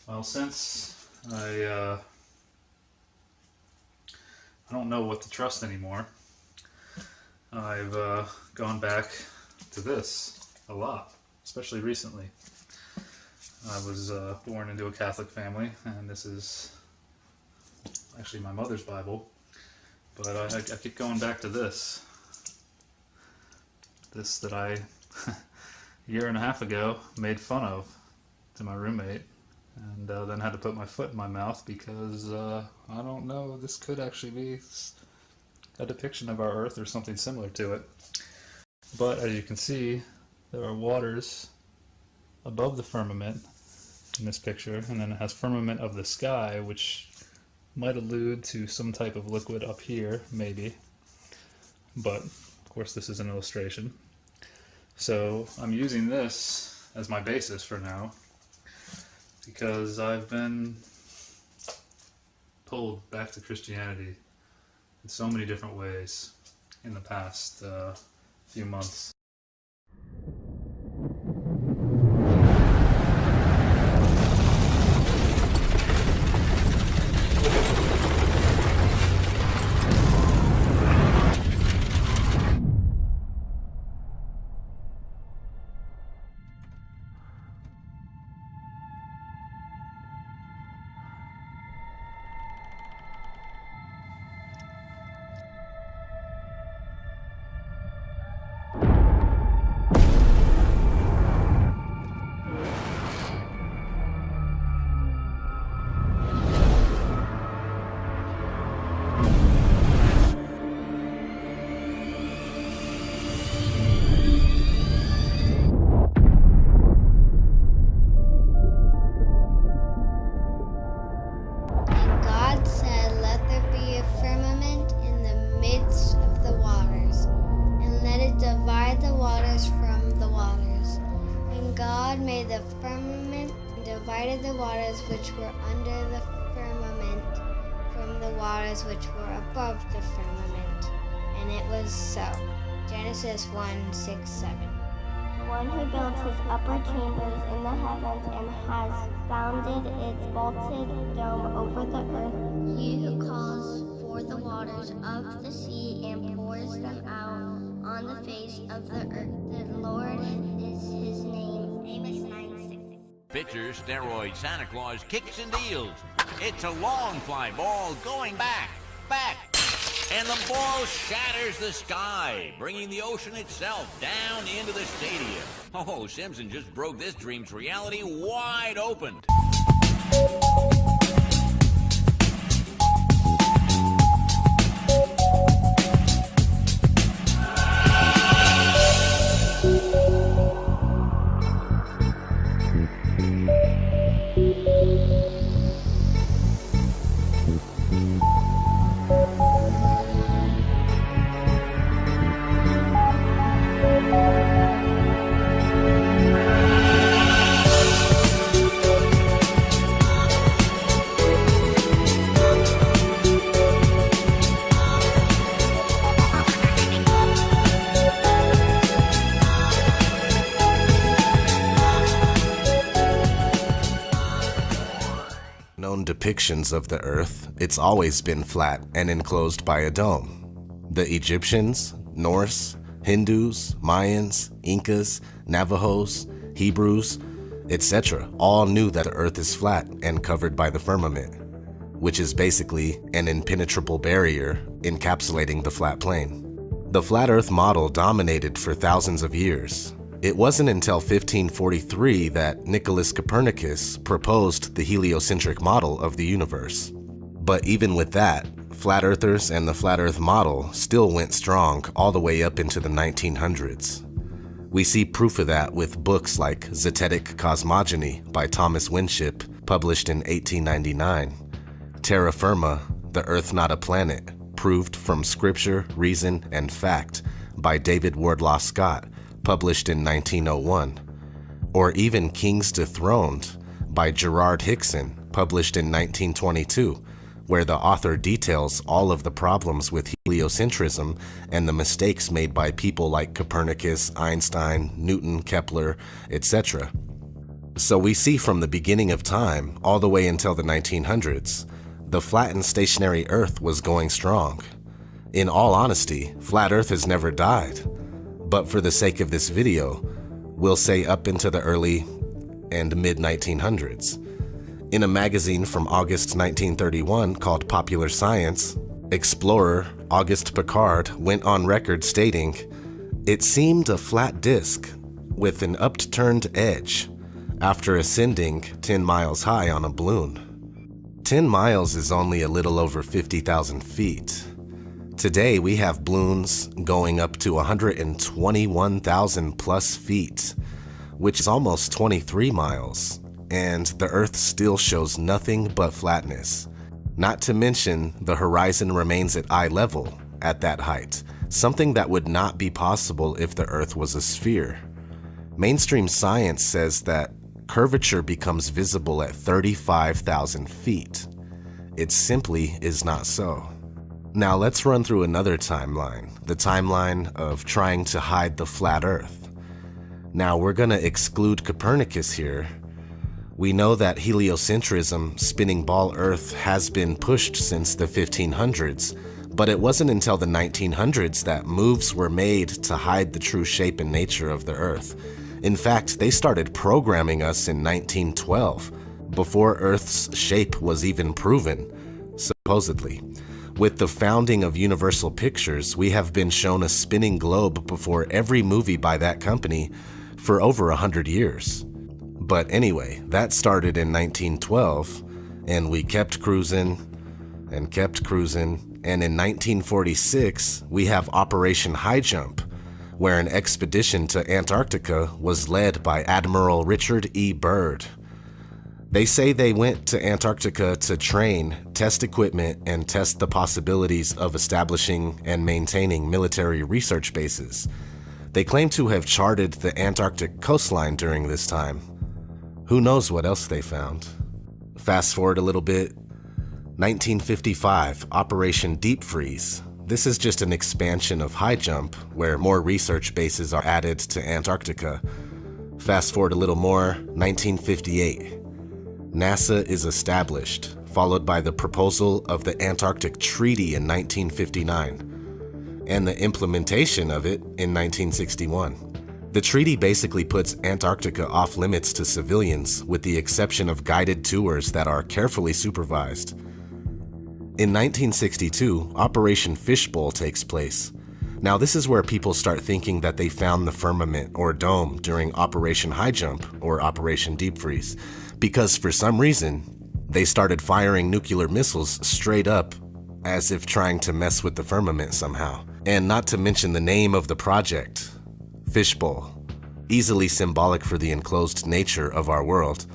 Well, since I don't know what to trust anymore, I've gone back to this a lot, especially recently. I was born into a Catholic family, and this is actually my mother's Bible, but I keep going back to this. This that I, a year and a half ago, made fun of to my roommate, and then had to put my foot in my mouth because, I don't know, this could actually be a depiction of our Earth or something similar to it. But as you can see, there are waters above the firmament in this picture, and then it has firmament of the sky, which might allude to some type of liquid up here, maybe. But, of course, this is an illustration. So I'm using this as my basis for now, because I've been pulled back to Christianity in so many different ways in the past few months. made the firmament and divided the waters which were under the firmament from the waters which were above the firmament. And it was so. Genesis 1:6-7. The one who built his upper chambers in the heavens and has founded its vaulted dome over the earth. He who calls for the waters of the sea and pours them out on the face of the earth. The Lord is his name. Amos 9:6. Pitcher, steroid, Santa Claus, kicks and deals. It's a long fly ball going back. And the ball shatters the sky, bringing the ocean itself down into the stadium. Oh, Simpson just broke this dream's reality wide open. Known depictions of the Earth, it's always been flat and enclosed by a dome. The Egyptians, Norse, Hindus, Mayans, Incas, Navajos, Hebrews, etc. all knew that the Earth is flat and covered by the firmament, which is basically an impenetrable barrier encapsulating the flat plane. The flat Earth model dominated for thousands of years. It wasn't until 1543 that Nicholas Copernicus proposed the heliocentric model of the universe. But even with that, flat earthers and the flat earth model still went strong all the way up into the 1900s. We see proof of that with books like Zetetic Cosmogony by Thomas Winship, published in 1899, Terra Firma, The Earth Not a Planet, Proved from Scripture, Reason, and Fact by David Wardlaw Scott, published in 1901, or even Kings Dethroned by Gerard Hickson, published in 1922, where the author details all of the problems with heliocentrism and the mistakes made by people like Copernicus, Einstein, Newton, Kepler, etc. So we see from the beginning of time all the way until the 1900s, the flattened stationary Earth was going strong. In all honesty, flat Earth has never died. But for the sake of this video, we'll say up into the early and mid-1900s. In a magazine from August 1931 called Popular Science, explorer Auguste Piccard went on record stating, "It seemed a flat disk with an upturned edge after ascending 10 miles high on a balloon." 10 miles is only a little over 50,000 feet. Today we have balloons going up to 121,000 plus feet, which is almost 23 miles, and the Earth still shows nothing but flatness. Not to mention, the horizon remains at eye level at that height, something that would not be possible if the Earth was a sphere. Mainstream science says that curvature becomes visible at 35,000 feet. It simply is not so. Now let's run through another timeline, the timeline of trying to hide the flat Earth. Now we're gonna exclude Copernicus here. We know that heliocentrism, spinning ball Earth, has been pushed since the 1500s, but it wasn't until the 1900s that moves were made to hide the true shape and nature of the Earth. In fact, they started programming us in 1912, before Earth's shape was even proven, supposedly. With the founding of Universal Pictures, we have been shown a spinning globe before every movie by that company for over 100 years. But anyway, that started in 1912, and we kept cruising, and in 1946, we have Operation High Jump, where an expedition to Antarctica was led by Admiral Richard E. Byrd. They say they went to Antarctica to train, test equipment, and test the possibilities of establishing and maintaining military research bases. They claim to have charted the Antarctic coastline during this time. Who knows what else they found? Fast forward a little bit. 1955, Operation Deep Freeze. This is just an expansion of High Jump, where more research bases are added to Antarctica. Fast forward a little more, 1958. NASA is established, followed by the proposal of the Antarctic Treaty in 1959, and the implementation of it in 1961. The treaty basically puts Antarctica off limits to civilians, with the exception of guided tours that are carefully supervised. In 1962, Operation Fishbowl takes place. Now this is where people start thinking that they found the firmament or dome during Operation High Jump or Operation Deep Freeze, because for some reason, they started firing nuclear missiles straight up as if trying to mess with the firmament somehow. And not to mention the name of the project, Fishbowl, easily symbolic for the enclosed nature of our world.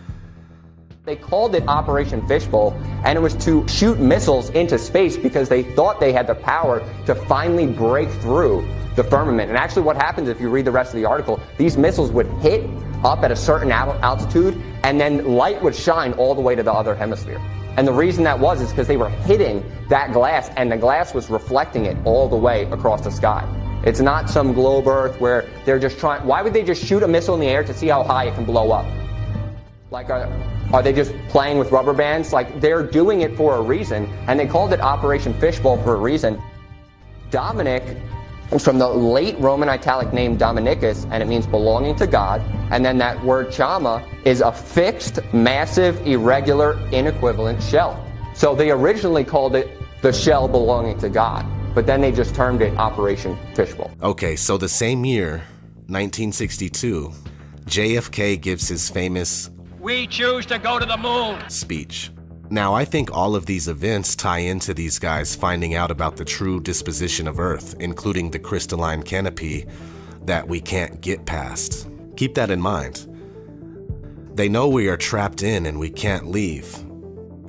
They called it Operation Fishbowl, and it was to shoot missiles into space because they thought they had the power to finally break through the firmament. And actually what happens, if you read the rest of the article, these missiles would hit up at a certain altitude, and then light would shine all the way to the other hemisphere. And the reason that was is because they were hitting that glass, and the glass was reflecting it all the way across the sky. It's not some globe Earth where they're just trying. Why would they just shoot a missile in the air to see how high it can blow up? Like, are they just playing with rubber bands? Like, they're doing it for a reason, and they called it Operation Fishbowl for a reason. Dominic is from the late Roman italic name Dominicus, and it means belonging to God. And then that word chama is a fixed, massive, irregular, inequivalent shell. So they originally called it the shell belonging to God, but then they just termed it Operation Fishbowl. Okay, so the same year, 1962, JFK gives his famous "We choose to go to the moon" speech. Now, I think all of these events tie into these guys finding out about the true disposition of Earth, including the crystalline canopy that we can't get past. Keep that in mind. They know we are trapped in and we can't leave,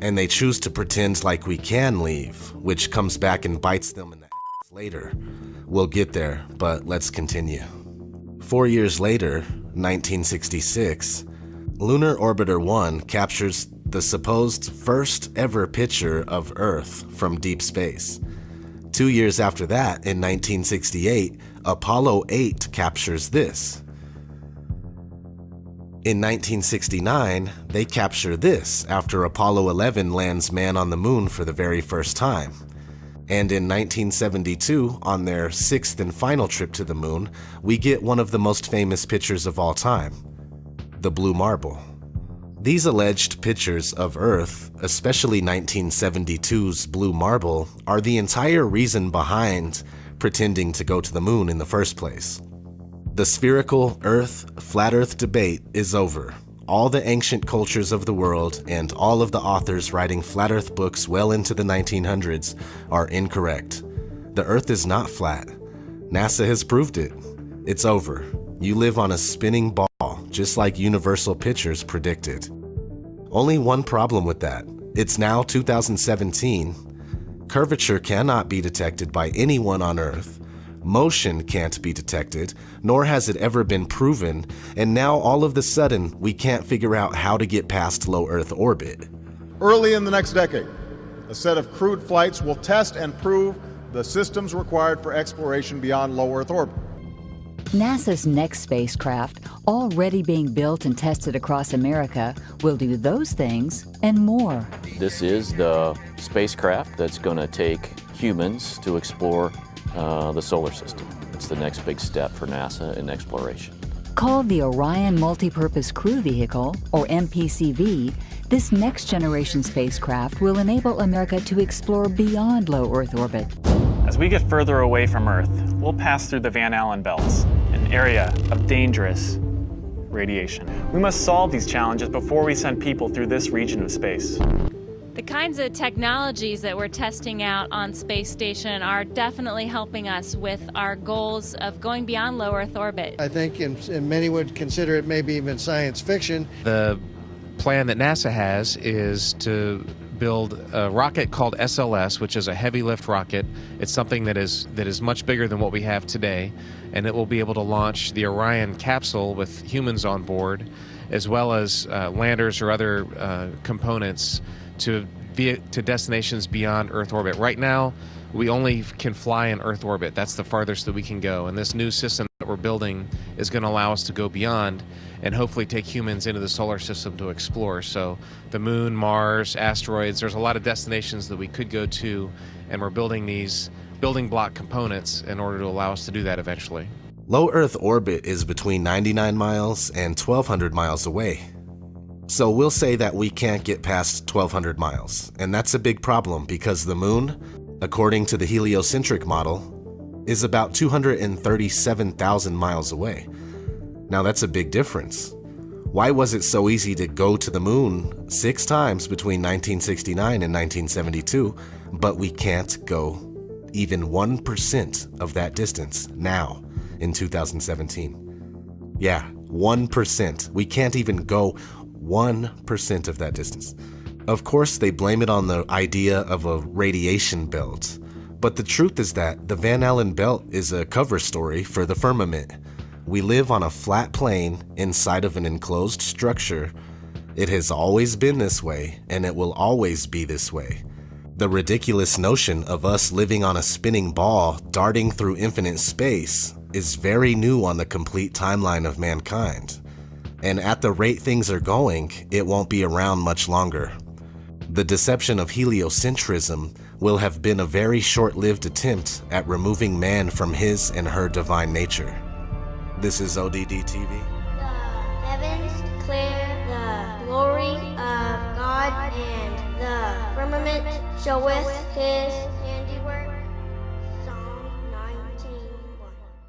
and they choose to pretend like we can leave, which comes back and bites them in the ass later. We'll get there, but let's continue. 4 years later, 1966, Lunar Orbiter 1 captures the supposed first ever picture of Earth from deep space. 2 years after that, in 1968, Apollo 8 captures this. In 1969, they capture this after Apollo 11 lands man on the moon for the very first time. And in 1972, on their sixth and final trip to the moon, we get one of the most famous pictures of all time, the blue marble. These alleged pictures of Earth, especially 1972's blue marble, are the entire reason behind pretending to go to the moon in the first place. The spherical Earth, flat Earth debate is over. All the ancient cultures of the world and all of the authors writing flat Earth books well into the 1900s are incorrect. The Earth is not flat. NASA has proved it. It's over. You live on a spinning ball, just like Universal Pictures predicted. Only one problem with that. It's now 2017. Curvature cannot be detected by anyone on Earth. Motion can't be detected, nor has it ever been proven, and now all of a sudden we can't figure out how to get past low Earth orbit. Early in the next decade, a set of crewed flights will test and prove the systems required for exploration beyond low Earth orbit. NASA's next spacecraft, already being built and tested across America, will do those things and more. This is the spacecraft that's going to take humans to explore the solar system. It's the next big step for NASA in exploration. Called the Orion Multipurpose Crew Vehicle, or MPCV, this next-generation spacecraft will enable America to explore beyond low Earth orbit. As we get further away from Earth, we'll pass through the Van Allen belts, an area of dangerous radiation. We must solve these challenges before we send people through this region of space. The kinds of technologies that we're testing out on Space Station are definitely helping us with our goals of going beyond low Earth orbit. I think and many would consider it maybe even science fiction. The plan that NASA has is to build a rocket called SLS, which is a heavy lift rocket. It's something that is much bigger than what we have today, and it will be able to launch the Orion capsule with humans on board, as well as landers or other components to destinations beyond Earth orbit. Right now, we only can fly in Earth orbit. That's the farthest that we can go. And this new system that we're building is going to allow us to go beyond and hopefully take humans into the solar system to explore. So the moon, Mars, asteroids, there's a lot of destinations that we could go to, and we're building these building block components in order to allow us to do that eventually. Low Earth orbit is between 99 miles and 1,200 miles away. So we'll say that we can't get past 1,200 miles, and that's a big problem because the moon, according to the heliocentric model, is about 237,000 miles away. Now that's a big difference. Why was it so easy to go to the moon 6 times between 1969 and 1972, but we can't go even 1% of that distance now in 2017? Yeah, 1%. We can't even go 1% of that distance. Of course, they blame it on the idea of a radiation belt, but the truth is that the Van Allen belt is a cover story for the firmament. We live on a flat plane inside of an enclosed structure. It has always been this way, and it will always be this way. The ridiculous notion of us living on a spinning ball darting through infinite space is very new on the complete timeline of mankind. And at the rate things are going, it won't be around much longer. The deception of heliocentrism will have been a very short-lived attempt at removing man from his and her divine nature. This is ODD TV. The heavens declare the glory of God, and the firmament showeth his handiwork.